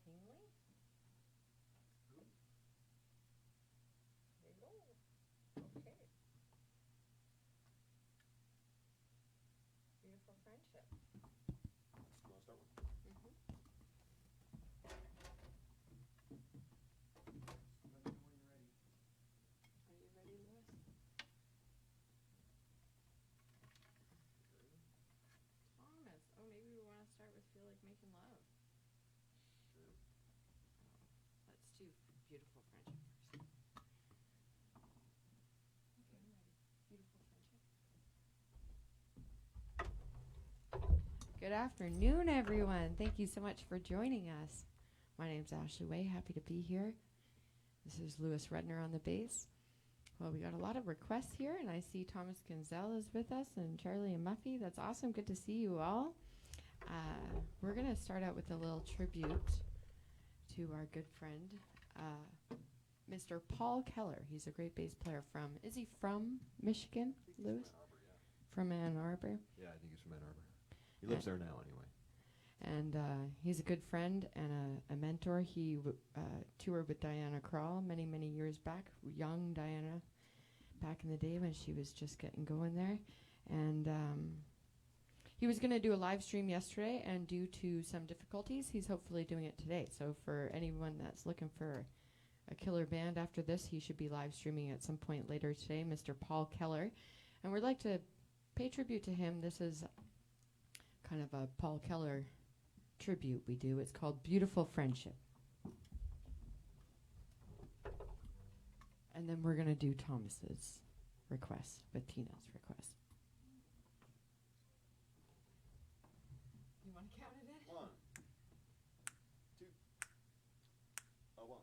Kingly. There you go. Okay. Beautiful friendship. You want to start with? Mm-hmm. Let me know when you're ready. Are you ready, Louis? Thomas. Oh, maybe we want to start with Feel Like Making Love. Sure. Let's do Beautiful Friendship first. Okay, I'm ready. Beautiful Friendship. Good afternoon, everyone. Thank you so much for joining us. My name's Ashley Way. Happy to be here. This is Louis Rudner on the bass. Well, we got a lot of requests here, and I see Thomas Gonzalez is with us and Charlie and Muffy. That's awesome. Good to see you all. We're going to start out with a little tribute to our good friend, Mr. Paul Keller. He's a great bass player from, is he from Michigan, Louis? From Ann Arbor, yeah. From Ann Arbor. Yeah, I think he's from Ann Arbor. He lives there now, anyway. And he's a good friend and a mentor. He toured with Diana Krall many, many years back, young Diana, back in the day when she was just getting going there. And he was going to do a live stream yesterday, and due to some difficulties, he's hopefully doing it today. So for anyone that's looking for a killer band after this, he should be live streaming at some point later today, Mr. Paul Keller. And we'd like to pay tribute to him. This is kind of a Paul Keller tribute we do. It's called Beautiful Friendship. And then we're going to do Thomas's request with Tina's request. You want to count it in? 1, 2, 1.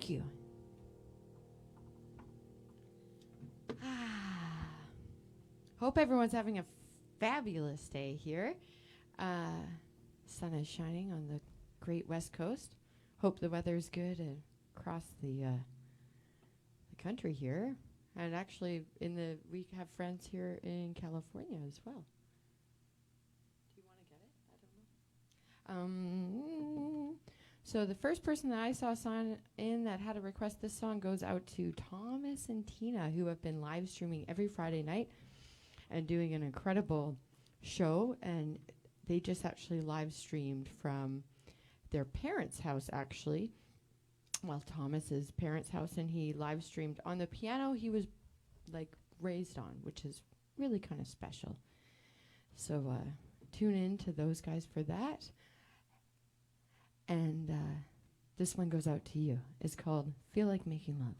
Thank you. Hope everyone's having a fabulous day here. Sun is shining on the great West Coast. Hope the weather's good across the country here. And actually, we have friends here in California as well. Do you want to get it? I don't know. So the first person that I saw sign in that had a request this song goes out to Thomas and Tina, who have been live streaming every Friday night and doing an incredible show. And they just actually live streamed from their parents' house, actually. Well, Thomas's parents' house, and he live streamed on the piano he was like raised on, which is really kind of special. So tune in to those guys for that. And this one goes out to you. It's called Feel Like Making Love.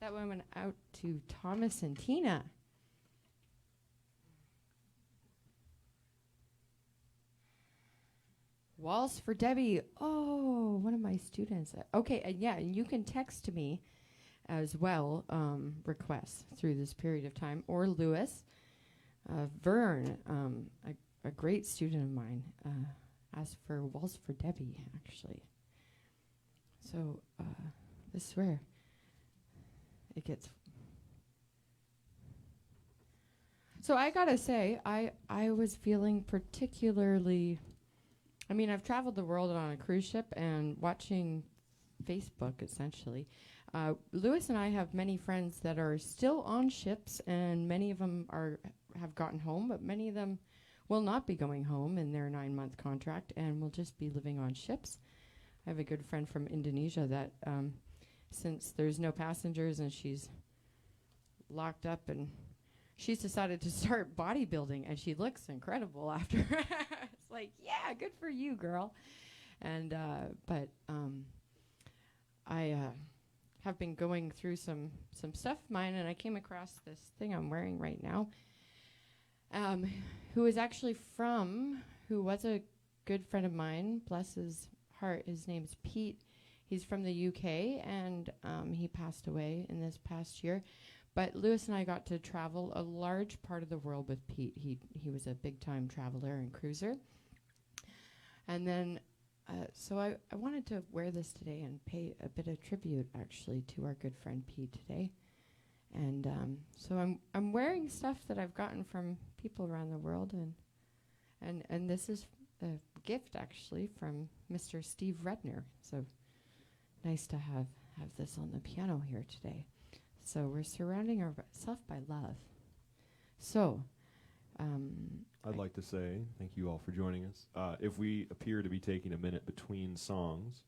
That one went out to Thomas and Tina. Waltz for Debbie. Oh, one of my students. Okay, and yeah, and you can text to me as well, requests through this period of time. Or Lewis. Vern, a great student of mine, asked for Waltz for Debbie, actually. So, this is where it gets... So I gotta say, I was feeling particularly... I mean, I've traveled the world on a cruise ship and watching Facebook, essentially. Lewis and I have many friends that are still on ships, and many of them have gotten home, but many of them will not be going home in their 9-month contract and will just be living on ships. I have a good friend from Indonesia that, since there's no passengers and she's locked up, and she's decided to start bodybuilding, and she looks incredible after. It's like, yeah, good for you, girl. And I have been going through some stuff of mine, and I came across this thing I'm wearing right now, who was a good friend of mine, bless his heart. His name's Pete. He's from the UK, and he passed away in this past year. But Lewis and I got to travel a large part of the world with Pete. He was a big-time traveler and cruiser. And then, so I wanted to wear this today and pay a bit of tribute, actually, to our good friend Pete today. And so I'm wearing stuff that I've gotten from people around the world, and this is a gift, actually, from Mr. Steve Rudner. So nice to have this on the piano here today. So we're surrounding ourselves by love. So, I'd like to say thank you all for joining us. If we appear to be taking a minute between songs,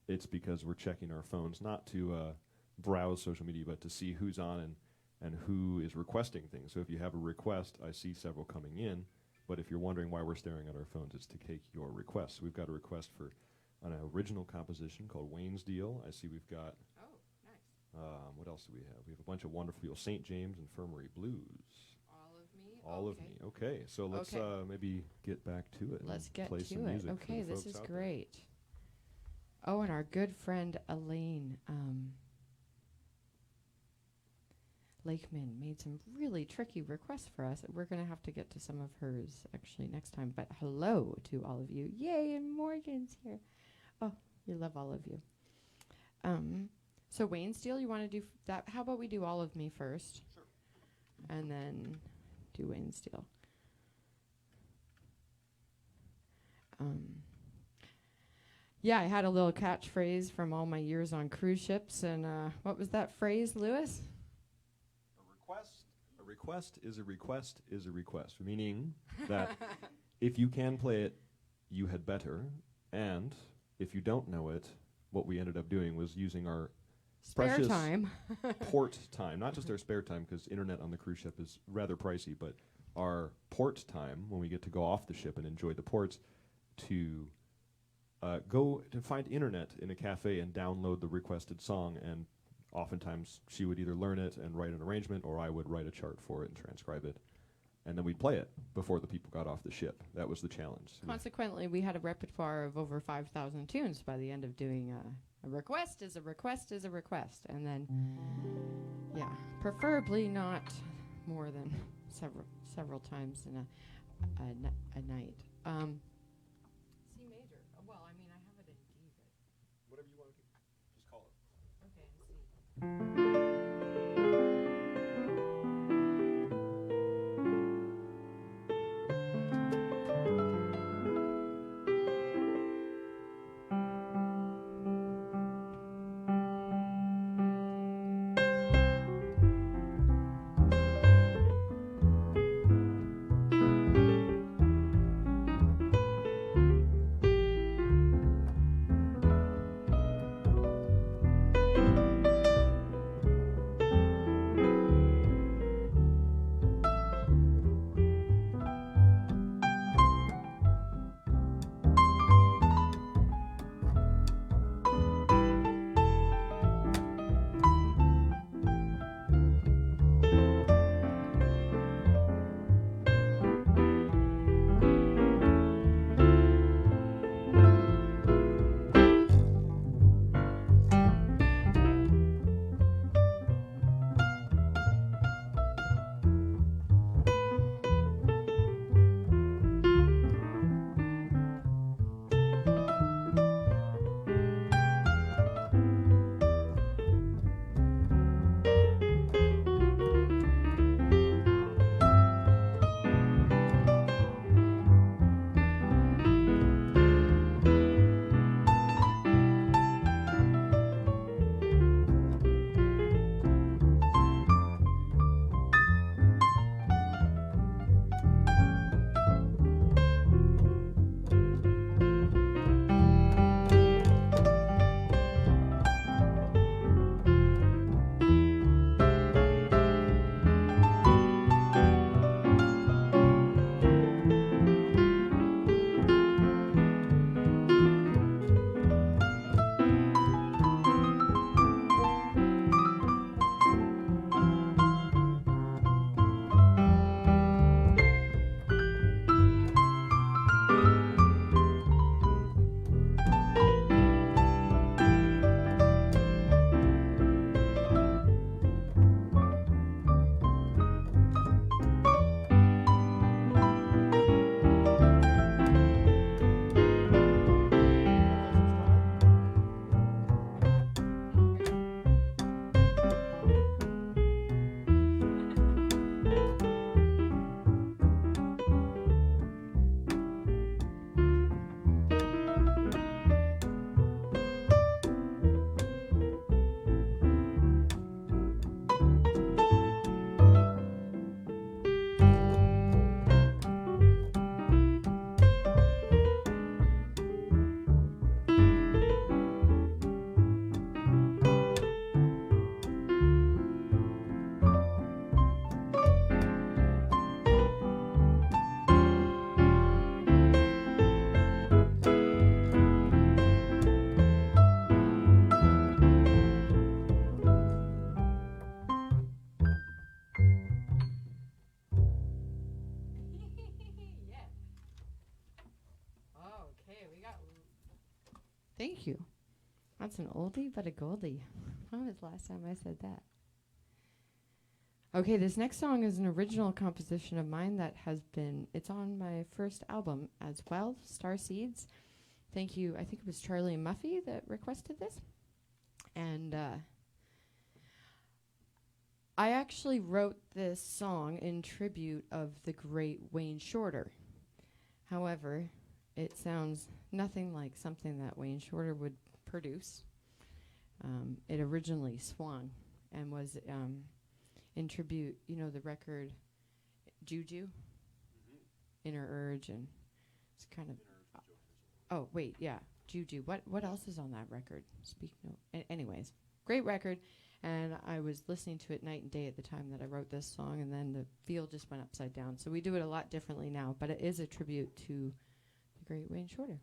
it's because we're checking our phones, not to browse social media, but to see who's on and who is requesting things. So if you have a request, I see several coming in, but if you're wondering why we're staring at our phones, it's to take your requests. We've got a request for an original composition called Wayne's Deal. I see we've got... what else do we have? We have a bunch of wonderful St. James Infirmary Blues. All of me. Okay, so let's maybe get back to it. Let's get play to some it. music Okay, for the this folks is out great. Oh, and our good friend Elaine Lakeman made some really tricky requests for us. We're going to have to get to some of hers actually next time. But hello to all of you. Yay, and Morgan's here. Oh, we love all of you. So Wayne Steele, you want to do that? How about we do All of Me first? Sure. And then do Wayne Steele. Yeah, I had a little catchphrase from all my years on cruise ships. And what was that phrase, Lewis? A request is a request is a request, meaning that if you can play it, you had better. And if you don't know it, what we ended up doing was using our Spare precious time. port time, not just our spare time, because internet on the cruise ship is rather pricey, but our port time, when we get to go off the ship and enjoy the ports, to go to find internet in a cafe and download the requested song. And oftentimes she would either learn it and write an arrangement, or I would write a chart for it and transcribe it. And then we'd play it before the people got off the ship. That was the challenge. Consequently, we had a repertoire of over 5,000 tunes by the end of doing a request is a request is a request. And then, yeah, preferably not more than several times in a night. C major. Well, I mean, I have it in D, but... Whatever you want to do. Just call it. Okay, C. Thank you. That's an oldie but a goldie. When was the last time I said that? Okay, this next song is an original composition of mine that it's on my first album as well, Star Seeds. Thank you. I think it was Charlie and Muffy that requested this. And I actually wrote this song in tribute of the great Wayne Shorter. However, it sounds nothing like something that Wayne Shorter would produce. It originally swung and was in tribute, the record Juju, Inner Urge, and it's kind of. Oh wait, yeah, Juju. What else is on that record? Speak no. Anyways, great record, and I was listening to it night and day at the time that I wrote this song, and then the field just went upside down. So we do it a lot differently now, but it is a tribute to the great Wayne Shorter.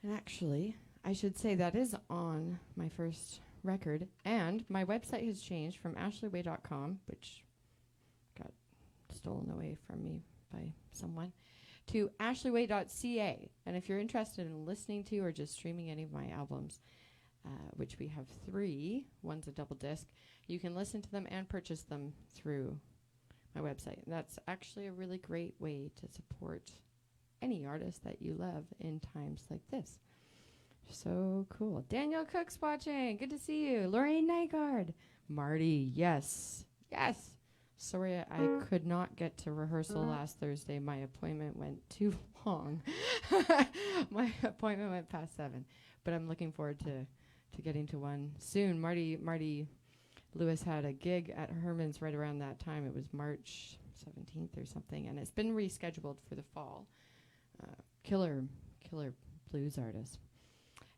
And actually, I should say that is on my first record. And my website has changed from ashleyway.com, which got stolen away from me by someone, to ashleyway.ca. And if you're interested in listening to or just streaming any of my albums, which we have 3, one's a double disc, you can listen to them and purchase them through my website. That's actually a really great way to support any artist that you love in times like this. So cool. Daniel Cook's watching. Good to see you. Lorraine Nygaard. Marty, yes. Yes. Sorry, I could not get to rehearsal last Thursday. My appointment went too long. My appointment went past 7. But I'm looking forward to getting to one soon. Marty Lewis had a gig at Herman's right around that time. It was March 17th or something, and it's been rescheduled for the fall. Killer blues artist.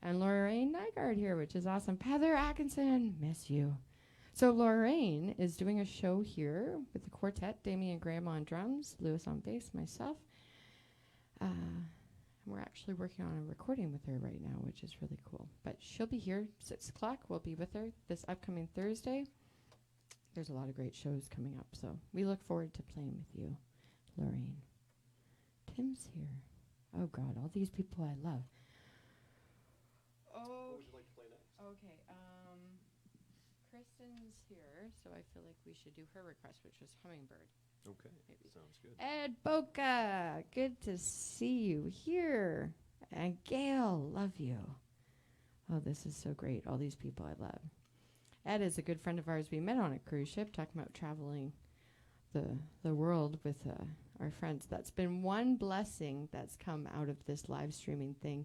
And Lorraine Nygaard here, which is awesome. Heather Atkinson, miss you. So Lorraine is doing a show here with the quartet, Damien Graham on drums, Lewis on bass, myself. And we're actually working on a recording with her right now, which is really cool. But she'll be here 6 o'clock. We'll be with her this upcoming Thursday. There's a lot of great shows coming up, so we look forward to playing with you, Lorraine. Tim's here. Oh, God, all these people I love. What would you like to play next? Okay, Kristen's here, so I feel like we should do her request, which was Hummingbird. Okay, Maybe. sounds good. Ed Boca, good to see you here. And Gail, love you. Oh, this is so great. All these people I love. Ed is a good friend of ours. We met on a cruise ship talking about traveling the world with our friends. That's been one blessing that's come out of this live streaming thing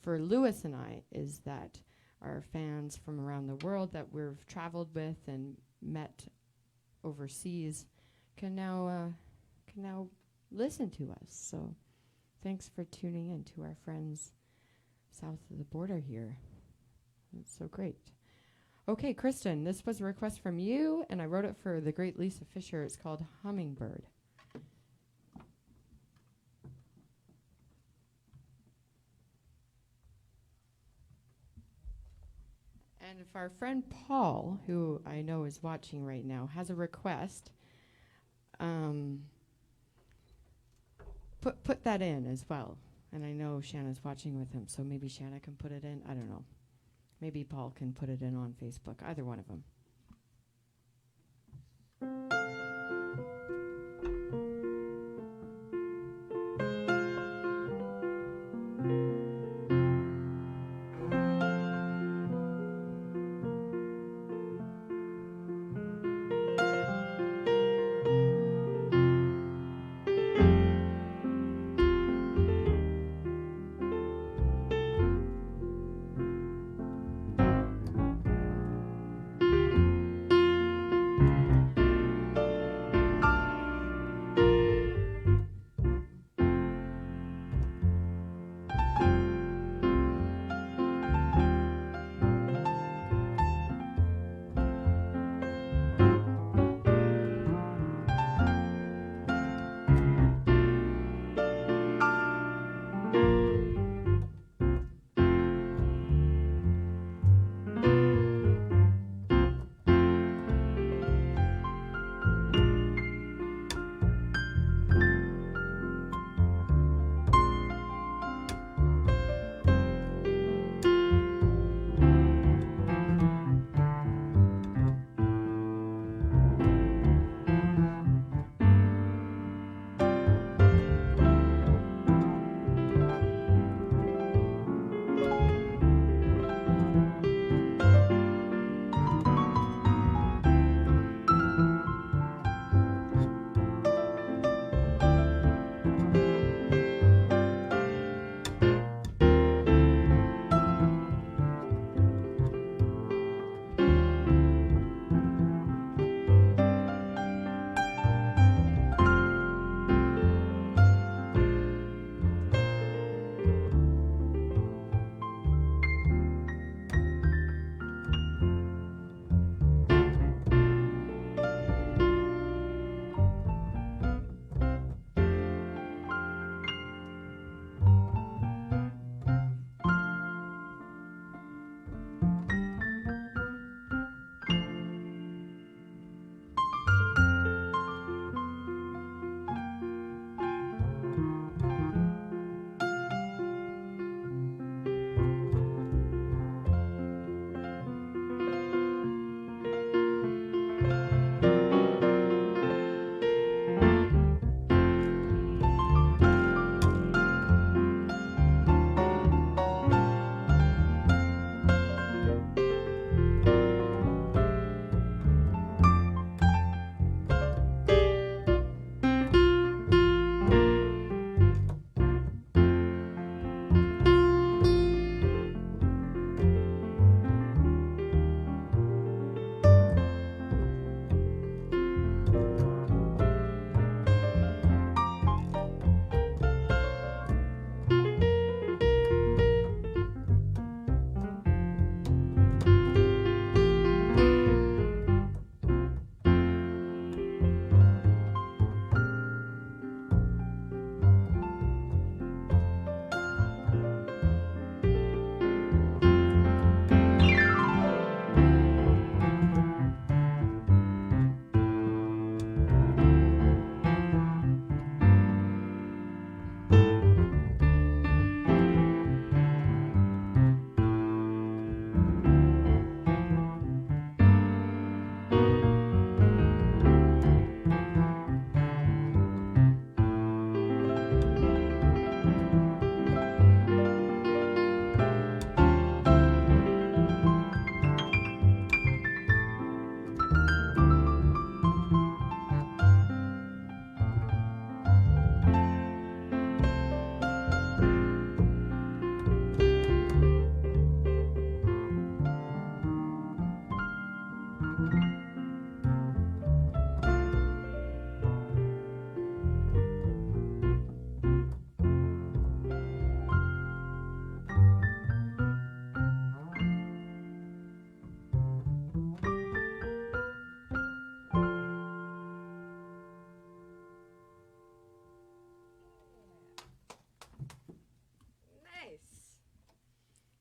for Lewis and I, is that our fans from around the world that we've traveled with and met overseas can now listen to us. So thanks for tuning in to our friends south of the border here. That's so great. Okay, Kristen, this was a request from you, and I wrote it for the great Lisa Fisher. It's called Hummingbird. And if our friend Paul, who I know is watching right now, has a request, put that in as well. And I know Shanna's watching with him, so maybe Shanna can put it in. I don't know. Maybe Paul can put it in on Facebook. Either one of them.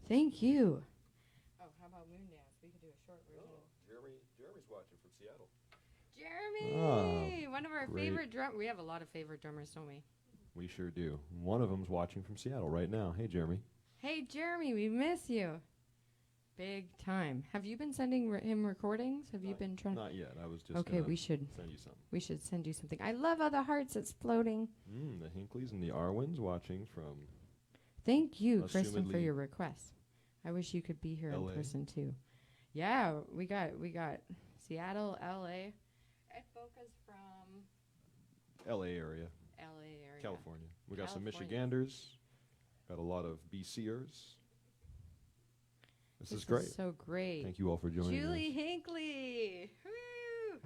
Thank you. Oh, how about moon dance? We could do a short version. Jeremy's watching from Seattle. Jeremy, one of our great. favorite drum. We have a lot of favorite drummers, don't we? We sure do. One of them's watching from Seattle right now. Hey, Jeremy. Hey, Jeremy, we miss you. Big time. Have you been sending him recordings? Have you been trying? Not yet. I was just Okay, gonna we should. send you something. We should send you something. I love all the hearts exploding. The Hinkleys and the Arwins watching from Thank you, Kristen, for Assumedly your request. I wish you could be here LA. in person too. Yeah, we got Seattle, LA. Ed Boca's from L.A. area, LA area. California. We got some California. Michiganders. Got a lot of BCers. This is great. So great. Thank you all for joining Julie us. Hinckley. Woo!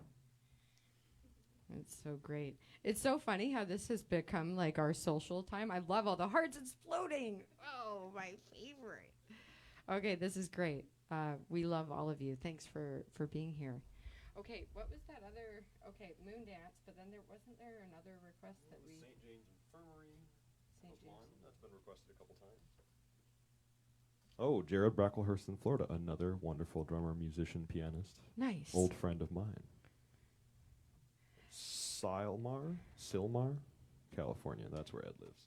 It's so great. It's so funny how this has become like our social time. I love all the hearts exploding. Oh, my favorite. Okay, this is great. We love all of you. Thanks for being here. Okay, what was that other? Okay, moon dance, but then wasn't there another request that we? St. James Infirmary. St. James. That's been requested a couple times. Oh, Jared Bracklehurst in Florida, another wonderful drummer, musician, pianist, Nice. old friend of mine. Silmar, California. That's where Ed lives.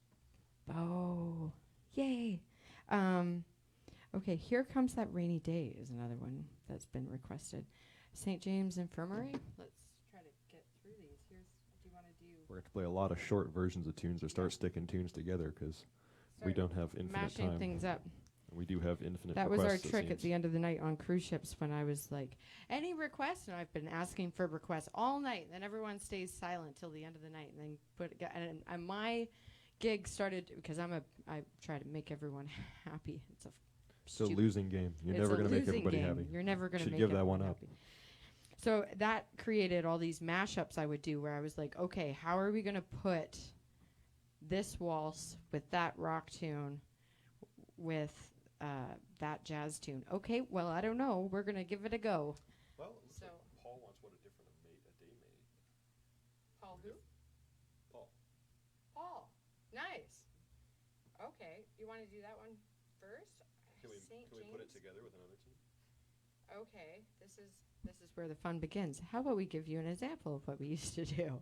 Oh, yay. Okay, Here Comes That Rainy Day is another one that's been requested. St. James Infirmary. Let's try to get through these. Do you want to do? We're going to play a lot of short versions of tunes or start sticking tunes together because we don't have infinite mashing time. things up. We do have infinite That was requests, our it trick at seems. the end of the night on cruise ships when I was like, any requests? And I've been asking for requests all night. Then everyone stays silent till the end of the night, and then and my gig started because I try to make everyone happy. It's a losing game. You're never going to make everybody happy. You're never going to Should make give that everyone one up. happy. So that created all these mashups I would do where I was like, okay, how are we going to put this waltz with that rock tune with that jazz tune? Okay, well, I don't know. We're going to give it a go. Well, So Paul wants what a different a day made. Paul who? Paul. Paul. Nice. Okay, you want to do that one first? Can we put it together with another tune? Okay, this is where the fun begins. How about we give you an example of what we used to do?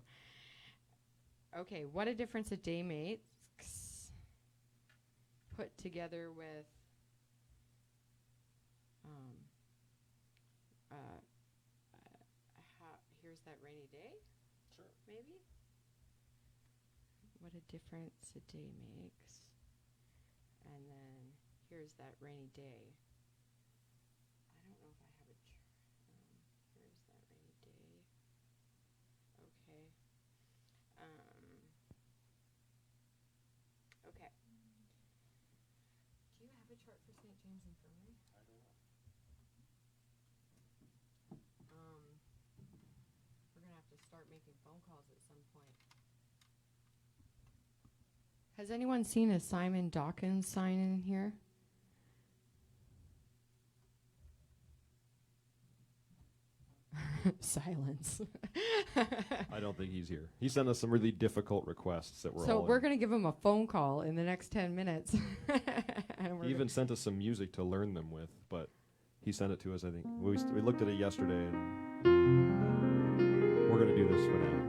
Okay, What a Difference a Day Makes, put together with Here's That Rainy Day? Sure. Maybe? What a Difference a Day Makes. And then Here's That Rainy Day. I don't know if I have a Here's That Rainy Day. Okay. Okay. Do you have a chart for St. James Infirmary? I don't know. We're gonna have to start making phone calls at some point. Has anyone seen a Simon Dawkins sign in here? Silence. I don't think he's here. He sent us some really difficult requests that were So all we're going to give him a phone call in the next 10 minutes. And He even sent us some music to learn them with, but he sent it to us, I think. We looked at it yesterday, and we're going to do this for now.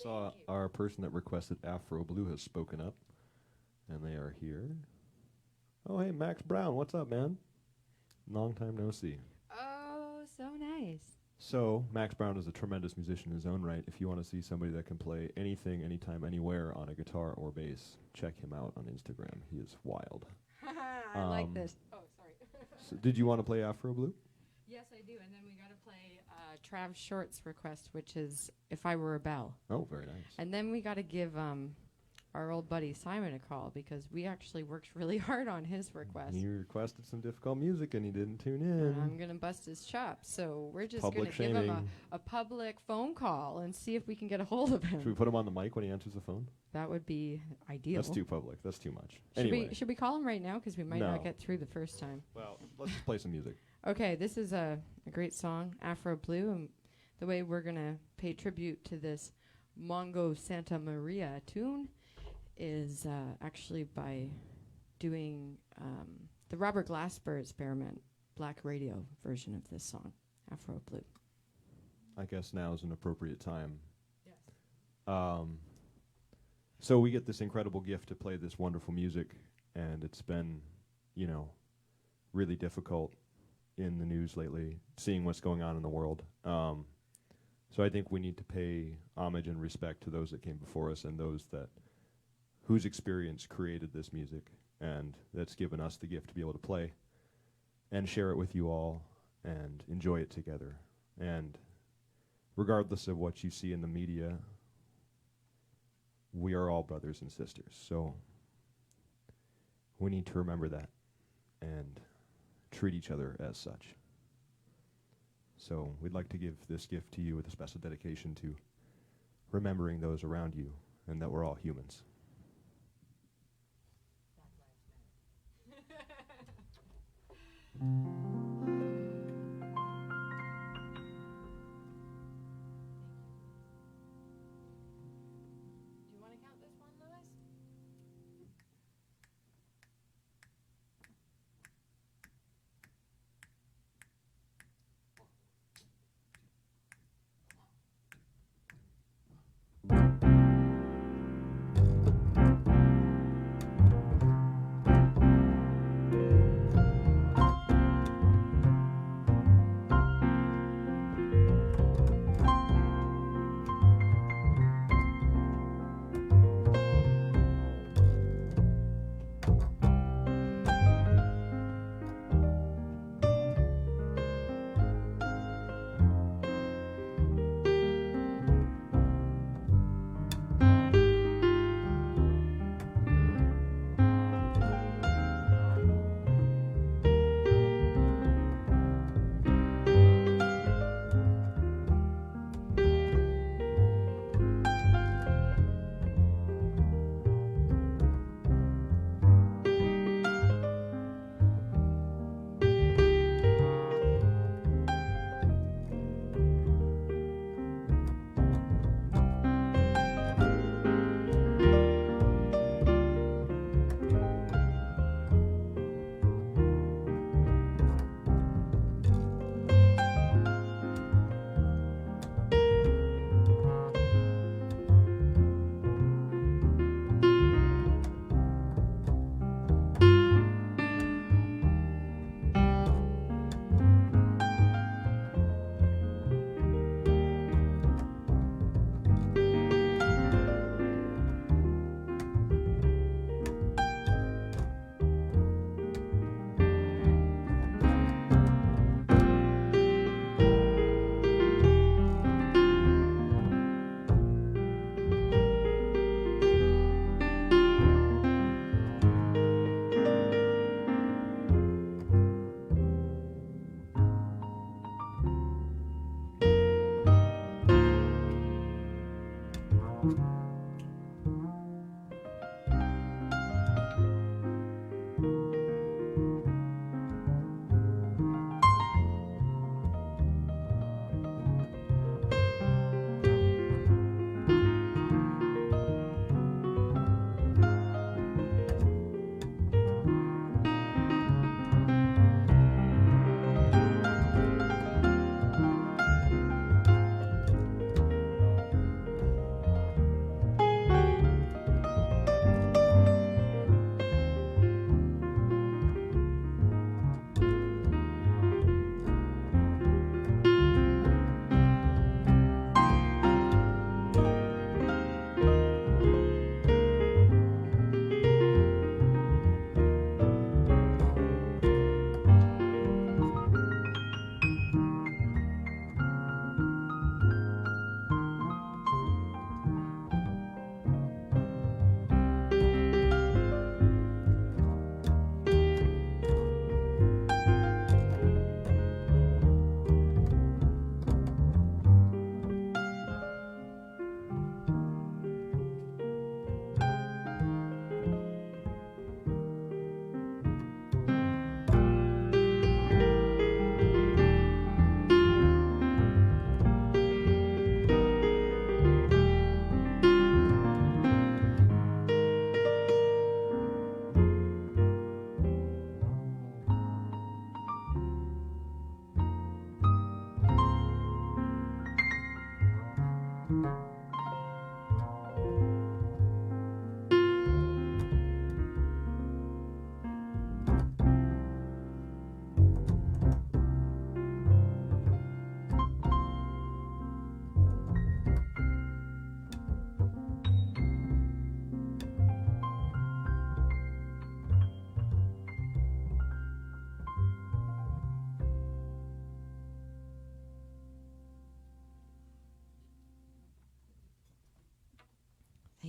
saw our person that requested Afro Blue has spoken up, and they are here. Oh, hey, Max Brown, what's up, man? Long time no see. Oh, so nice. So, Max Brown is a tremendous musician in his own right. If you want to see somebody that can play anything, anytime, anywhere on a guitar or bass, check him out on Instagram. He is wild. I like this. Oh, sorry. So did you want to play Afro Blue? Yes, I do. And then we got to play Trav Short's request, which is If I Were a Bell. Oh, very nice. And then we got to give our old buddy Simon a call because we actually worked really hard on his request. He requested some difficult music and he didn't tune And I'm in. going to bust his chops. So we're just Public going to give him shaming. a public phone call and see if we can get a hold of him. Should we put him on the mic when he answers the phone? That would be ideal. That's too public. That's too much. Should Anyway. we should we call him right now? Because we might No. not get through the first time. Well, let's just play some music. Okay, this is a great song, Afro Blue. And the way we're going to pay tribute to this Mongo Santa Maria tune is actually by doing the Robert Glasper Experiment Black Radio version of this song, Afro Blue. I guess now is an appropriate time. Yes. So we get this incredible gift to play this wonderful music, and it's been, really difficult in the news lately, seeing what's going on in the world. So I think we need to pay homage and respect to those that came before us and those whose experience created this music, and that's given us the gift to be able to play and share it with you all and enjoy it together. And regardless of what you see in the media, we are all brothers and sisters. So we need to remember that and treat each other as such. So we'd like to give this gift to you with a special dedication to remembering those around you and that we're all humans. Do you want to count this one, Louis?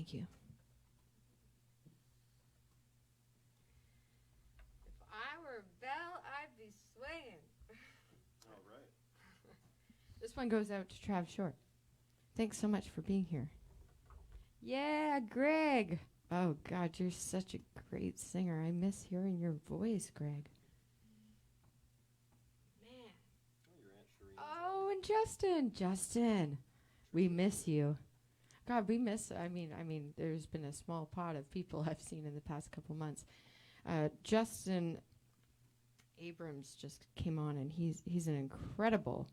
Thank you. If I were Belle, I'd be swinging. All right. This one goes out to Trav Short. Thanks so much for being here. Yeah, Greg. Oh, God, you're such a great singer. I miss hearing your voice, Greg. Man. Oh, and Justin. Justin, we miss you. God, we miss, I mean, there's been a small pot of people I've seen in the past couple months. Justin Abrams just came on, and he's an incredible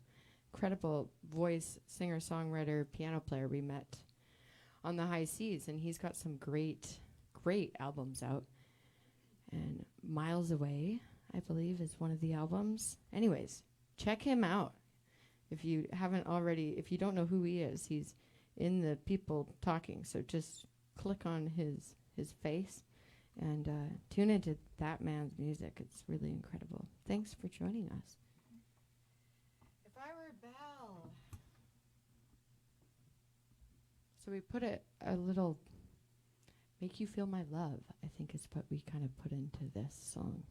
voice, singer, songwriter, piano player we met on the high seas, and he's got some great albums out. And Miles Away, I believe, is one of the albums. Anyways, check him out. If you haven't already, if you don't know who he is, he's in the people talking. So just click on his face and tune into that man's music. It's really incredible. Thanks for joining us. If I were Belle. So we put a little Make You Feel My Love, I think is what we kind of put into this song.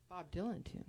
Bob Dylan tune.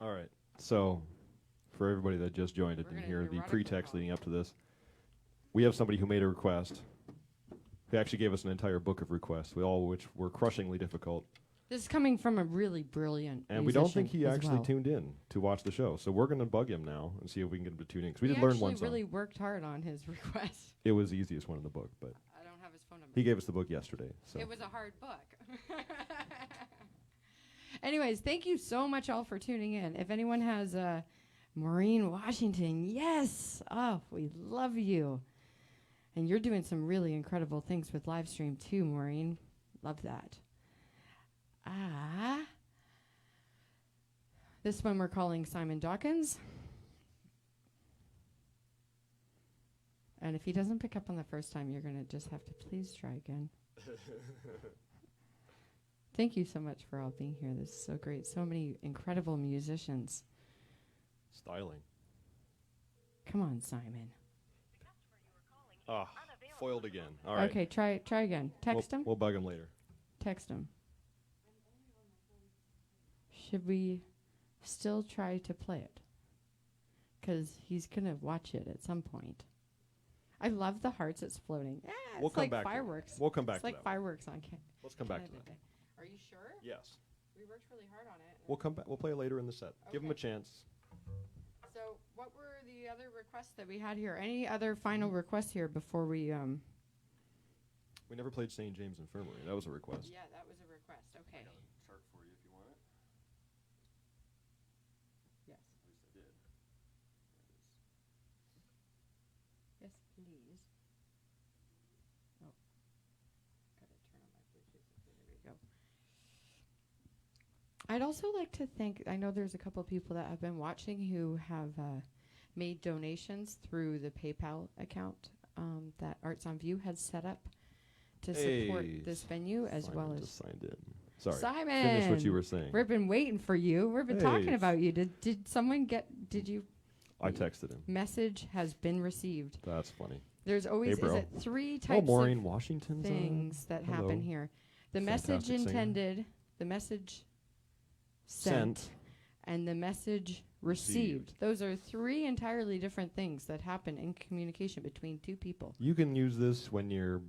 All right. So, for everybody that just joined it We're didn't gonna hear do the erotic pretext recall. leading up to this, we have somebody who made a request. He actually gave us an entire book of requests, all of which were crushingly difficult. This is coming from a really brilliant And we don't think he musician as actually well. tuned in to watch the show. So we're going to bug him now and see if we can get him to tune in. Because we He did learn one actually song. really worked hard on his request. It was the easiest one in the book, but I don't have his phone number. he gave us the book yesterday. So It was a hard book. Anyways, thank you so much all for tuning in. If anyone has Maureen Washington, yes. Oh, we love you. And you're doing some really incredible things with live stream too, Maureen. Love that. This one we're calling Simon Dawkins. And if he doesn't pick up on the first time, you're going to just have to please try again. Thank you so much for all being here. This is so great. So many incredible musicians. styling. Come on, Simon. Ah, foiled again. All right. Okay, try again. Text him. We'll bug him later. Text him. Should we still try to play it? Because he's going to watch it at some point. I love the hearts it's floating. Yeah, We'll it's come like back to that. fireworks. We'll come back It's to like that. fireworks on Let's come back to Canada that. Day. Are you sure? Yes. We worked really hard on it. We'll come back. We'll play it later in the set. Give him a Okay. chance. So, what were the other requests that we had here? Any other final requests here before we? We never played St. James Infirmary. That was a request. Yeah, that was a request. Okay. Chart for you if you want it. Yes. At least I did. Yes, please. Oh, gotta turn on my Bluetooth. Okay, there we go. I'd also like to thank. I know there's a couple people that have been watching who have made donations through the PayPal account that Arts on View has set up to support Hey, this venue as Simon well as just signed in. Sorry. Simon. Finish what you were saying. We've been waiting for you. We've been Hey, talking it's- about you. Did someone get? Did you? I texted him. Message has been received. That's funny. There's always bro. is it three Oh, types Maureen of Washington's things that Hello. happen here. The message Fantastic singer. intended, the message sent, and the message received. Those are three entirely different things that happen in communication between two people. You can use this when you're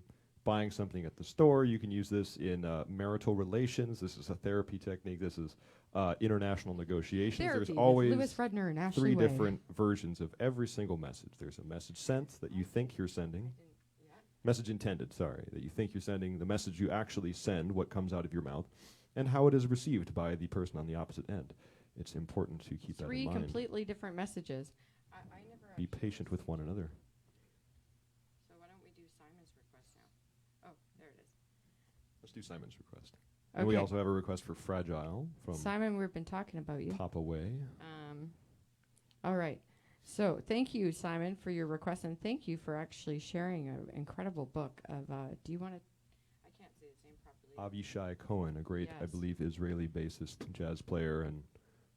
buying something at the store. You can use this in marital relations. This is a therapy technique. This is international negotiations. Therapy There's with always Lewis Rudner and Ashley three Way. different versions of every single message. There's a message sent that you think you're sending. Message intended, sorry, that you think you're sending. The message you actually send, what comes out of your mouth, and how it is received by the person on the opposite end. It's important to keep that Three in mind. completely different messages. I never Be actually patient with one another. So why don't we do Simon's request now? Oh, there it is. Let's do Simon's request. And we also have a request for Fragile from Simon, we've been talking about you. Pop Away. All right. So thank you, Simon, for your request, and thank you for actually sharing an incredible book of. Do you want to? I can't say his name properly. Avishai Cohen, a great, I Yes. believe, Israeli bassist, jazz player, and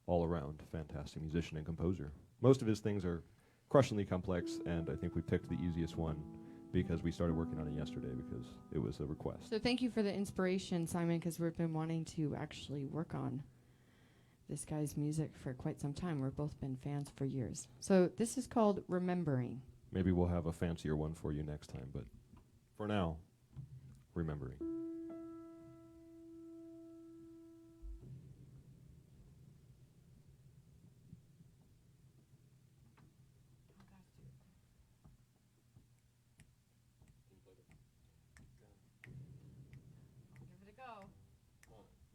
all-around fantastic musician and composer. Most of his things are crushingly complex, and I think we picked the easiest one because we started working on it yesterday because it was a request. So thank you for the inspiration, Simon, because we've been wanting to actually work on this guy's music for quite some time. We've both been fans for years. So this is called Remembering. Maybe we'll have a fancier one for you next time, but for now, remembering. Give it a go.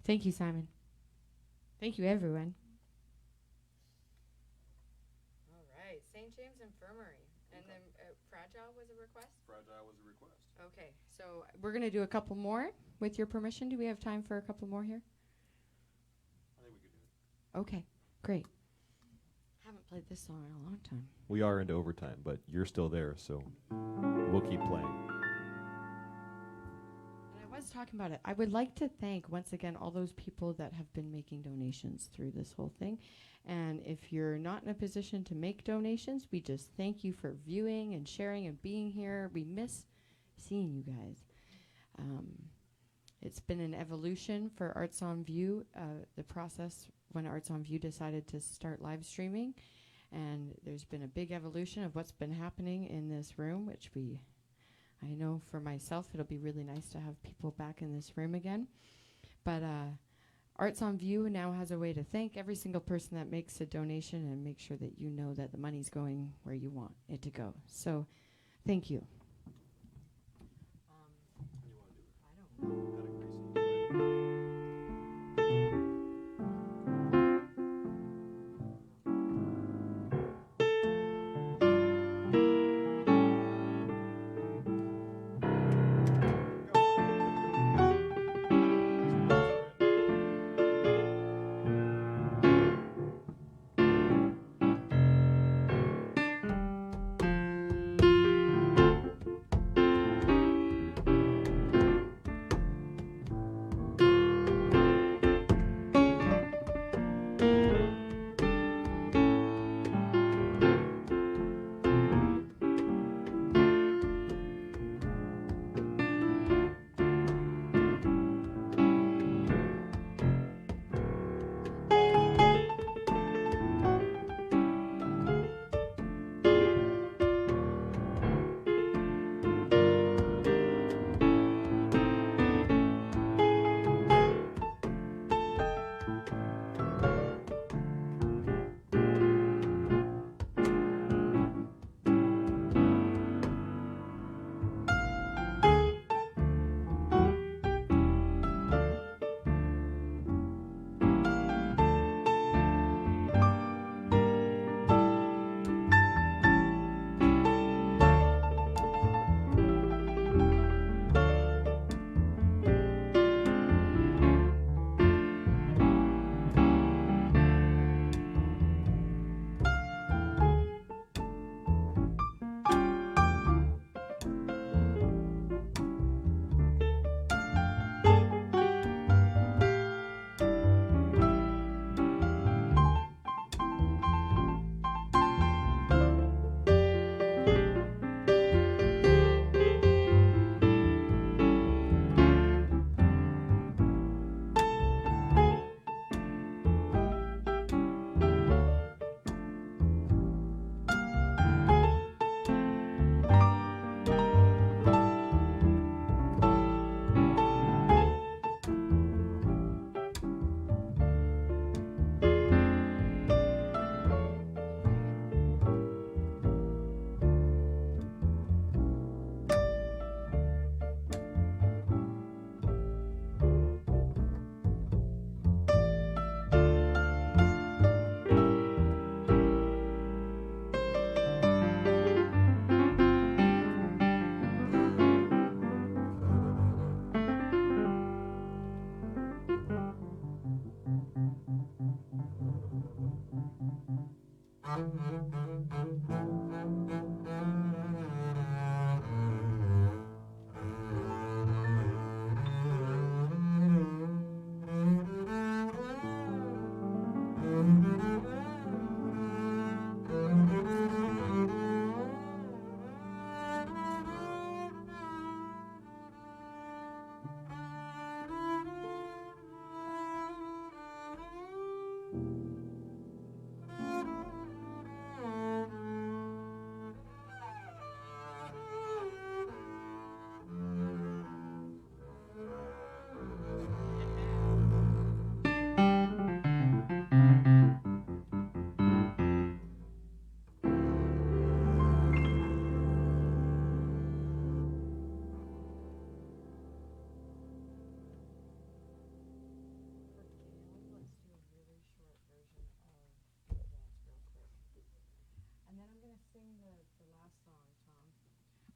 Thank you, Simon. Thank you, everyone. All right, St. James Infirmary. And then Fragile was a request? Fragile was a request. Okay, so we're going to do a couple more. With your permission, do we have time for a couple more here? I think we could do it. Okay, great. Haven't played this song in a long time. We are into overtime, but you're still there, so we'll keep playing. And I was talking about it. I would like to thank, once again, all those people that have been making donations through this whole thing. And if you're not in a position to make donations, we just thank you for viewing and sharing and being here. We miss seeing you guys. It's been an evolution for Arts on View, the process when Arts on View decided to start live streaming. And there's been a big evolution of what's been happening in this room, which I know for myself, it'll be really nice to have people back in this room again. But Arts on View now has a way to thank every single person that makes a donation and make sure that you know that the money's going where you want it to go. So thank you. I don't know.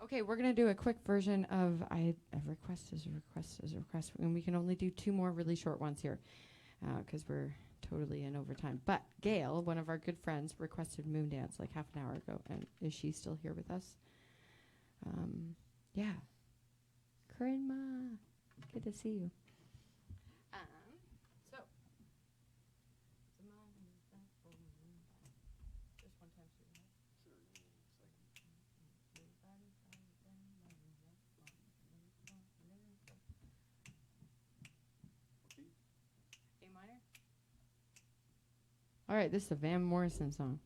Okay, we're going to do a quick version of a request is a request is a request. And we can only do 2 more really short ones here because we're totally in overtime. But Gail, one of our good friends, requested Moondance like half an hour ago. And is she still here with us? Yeah. Corinne Ma, good to see you. So. Just one time. A minor? All right, this is a Van Morrison song.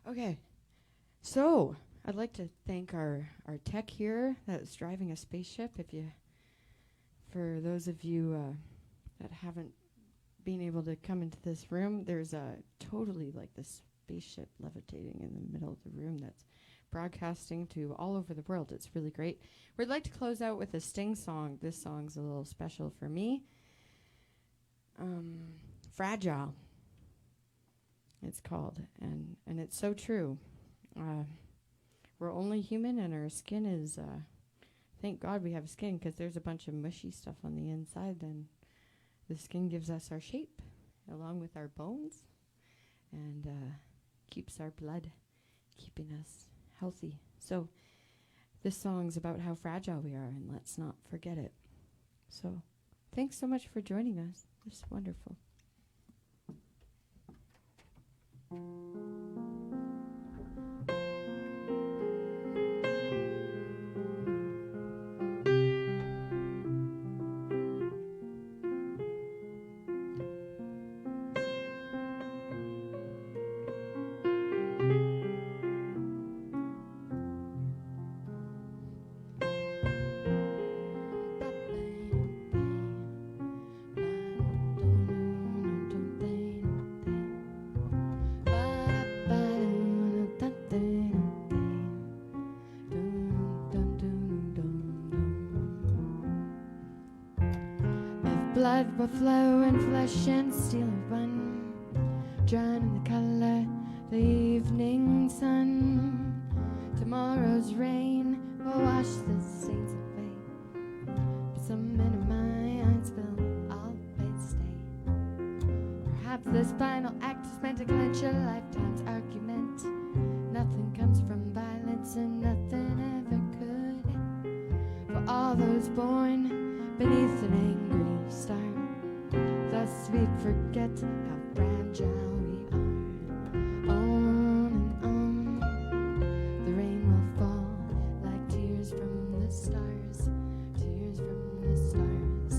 Okay, so I'd like to thank our tech here that's driving a spaceship. For those of you that haven't been able to come into this room, there's a totally like this spaceship levitating in the middle of the room that's broadcasting to all over the world. It's really great. We'd like to close out with a Sting song. This song's a little special for me. Fragile. It's called, and it's so true. We're only human, and our skin is. Thank God we have skin, because there's a bunch of mushy stuff on the inside, and the skin gives us our shape, along with our bones, and keeps our blood, keeping us healthy. So, this song's about how fragile we are, and let's not forget it. So, thanks so much for joining us. It's wonderful. blood will flow and flesh and steel run, drown in the color of the evening sun. Tomorrow's rain will wash the stains away, but some men of my eyes will always stay. Perhaps this final act is meant to clinch a lifetime's argument. Nothing comes from violence and nothing ever could. For all those born beneath an angry star, thus we forget how fragile we are. On and on, the rain will fall like tears from the stars, tears from the stars.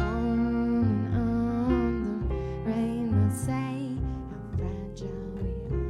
On and on, the rain will say how fragile we are.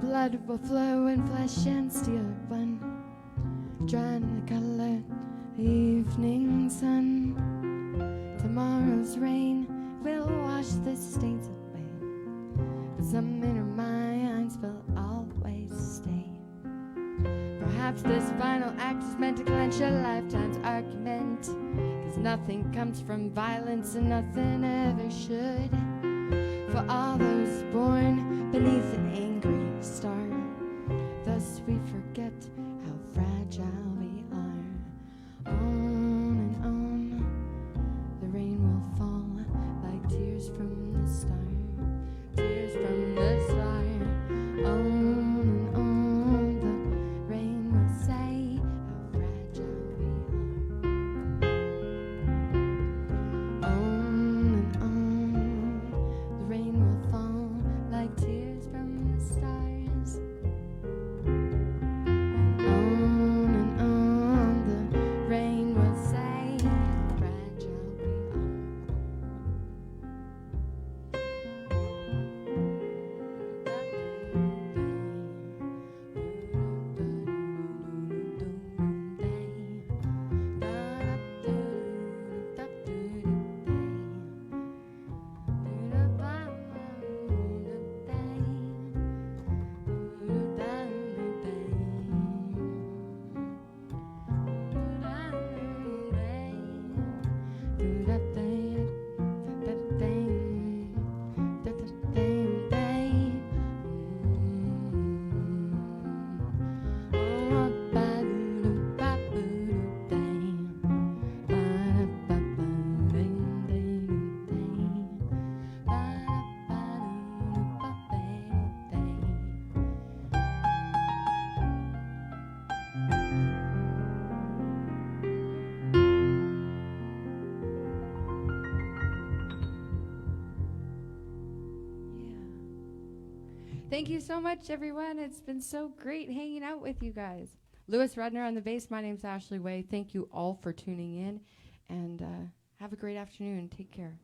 Blood will flow and flesh and steel run, drown in the color of the evening sun. Tomorrow's rain will wash the stains away, but some inner minds will always stay. Perhaps this final act is meant to clench a lifetime's argument, 'cause nothing comes from violence and nothing ever should. For all those born beneath an angry star, thus we forget how fragile we are. On and on, the rain will fall like tears from the star, tears from the star. On and on, the rain will say how fragile we are. On and on, the rain will fall like tears from the stars. On and on, the rain will say how fragile we Thank you so much, everyone. It's been so great hanging out with you guys. Louis Rudner on the bass. My name's Ashley Way. Thank you all for tuning in, and have a great afternoon. Take care.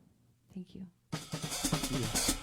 Thank you. See ya.